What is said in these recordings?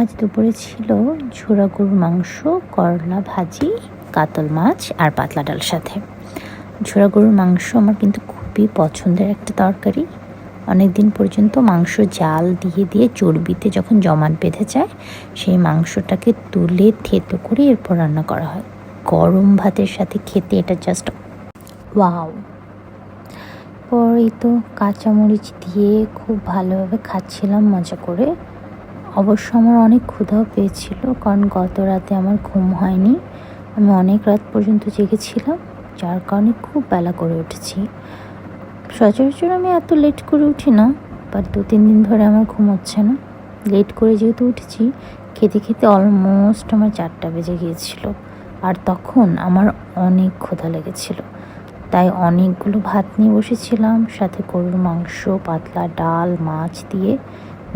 আজ দুপুরে ছিল ঝোড়া গরুর মাংস, করলা ভাজি, কাতল মাছ আর পাতলা ডাল সাথে। ঝোড়া গরুর মাংস আমার কিন্তু খুবই পছন্দের একটা তরকারি। অনেক দিন পর্যন্ত মাংস জাল দিয়ে দিয়ে চর্বিতে যখন জমাট বেঁধে যায়, সেই মাংসটাকে তুলে থেতো করে এরপর রান্না করা হয়। গরম ভাতের সাথে খেতে এটা জাস্ট ওয়াও। পরেই তো কাঁচামরিচ দিয়ে খুব ভালোভাবে খাচ্ছিলাম মজা করে। অবশ্য আমার অনেক ক্ষুধাও পেয়েছিল, কারণ গত রাতে আমার ঘুম হয়নি। আমি অনেক রাত পর্যন্ত জেগেছিলাম, যার কারণে খুব বেলা করে উঠেছি। সচরাচর আমি এত লেট করে উঠি না, বাট 2-3 দিন ধরে আমার ঘুম হচ্ছে না। লেট করে যেহেতু উঠেছি, খেতে খেতে অলমোস্ট আমার 4টা বেজে গিয়েছিল। আর তখন আমার অনেক ক্ষুধা লেগেছিল, তাই অনেকগুলো ভাত নিয়ে বসেছিলাম, সাথে গরুর মাংস, পাতলা ডাল, মাছ দিয়ে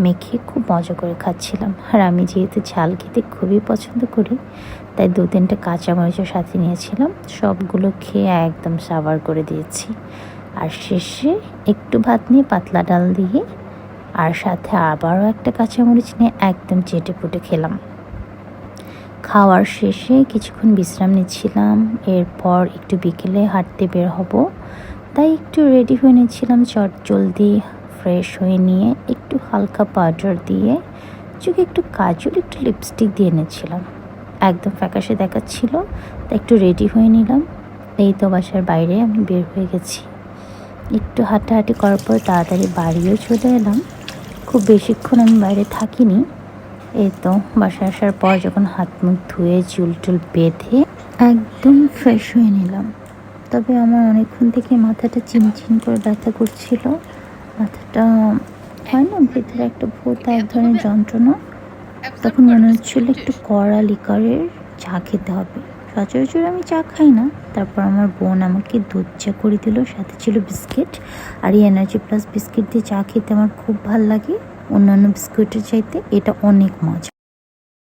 মেখে খুব মজা করে খাচ্ছিলাম। আর আমি যেহেতু ঝাল খেতে খুবই পছন্দ করি, তাই 2-3টা কাঁচামরিচের সাথে নিয়েছিলাম। সবগুলো খেয়ে একদম সাভার করে দিয়েছি। আর শেষে একটু ভাত নিয়ে পাতলা ডাল দিয়ে আর সাথে আবারও একটা কাঁচামরিচ নিয়ে একদম চেটে পুটে খেলাম। খাওয়ার শেষে কিছুক্ষণ বিশ্রাম নিচ্ছিলাম, এরপর একটু বিকেলে হাঁটতে বের হব, তাই একটু রেডি হয়ে নিচ্ছিলাম চটজলদি। ফ্রেশ হয়ে নিয়ে একটু হালকা পাউডার দিয়ে, চোখে একটু কাজল, একটু লিপস্টিক দিয়ে নিচ্ছিলাম। একদম ফ্যাকাশে দেখাচ্ছিল, তাই একটু রেডি হয়ে নিলাম। এই তো বাসার বাইরে আমি বের হয়ে গেছি। একটু হাঁটাহাঁটি করার পর তাড়াতাড়ি বাড়িও চলে এলাম। খুব বেশিক্ষণ আমি বাইরে থাকিনি। এই তো বাসায় আসার পর যখন হাত মুখ ধুয়ে চুল টুল বেঁধে একদম ফ্রেশ হয়ে নিলাম, তবে আমার অনেকক্ষণ থেকে মাথাটা চিনচিন করে ব্যথা করছিল। মাথাটা হয় না, ভেতরে একটা ভোঁতা এক ধরনের যন্ত্রণা। তখন মনে হচ্ছিল একটু কড়া লিকারের চা খেতে হবে। সচরাচর আমি চা খাই না, তারপর আমার বোন আমাকে দুধ চা করে দিল, সাথে ছিল বিস্কিট। আর এই এনার্জি প্লাস বিস্কিট দিয়ে চা খেতে আমার খুব ভাল লাগে, অন্যান্য বিস্কুটের চাইতে এটা অনেক মজা।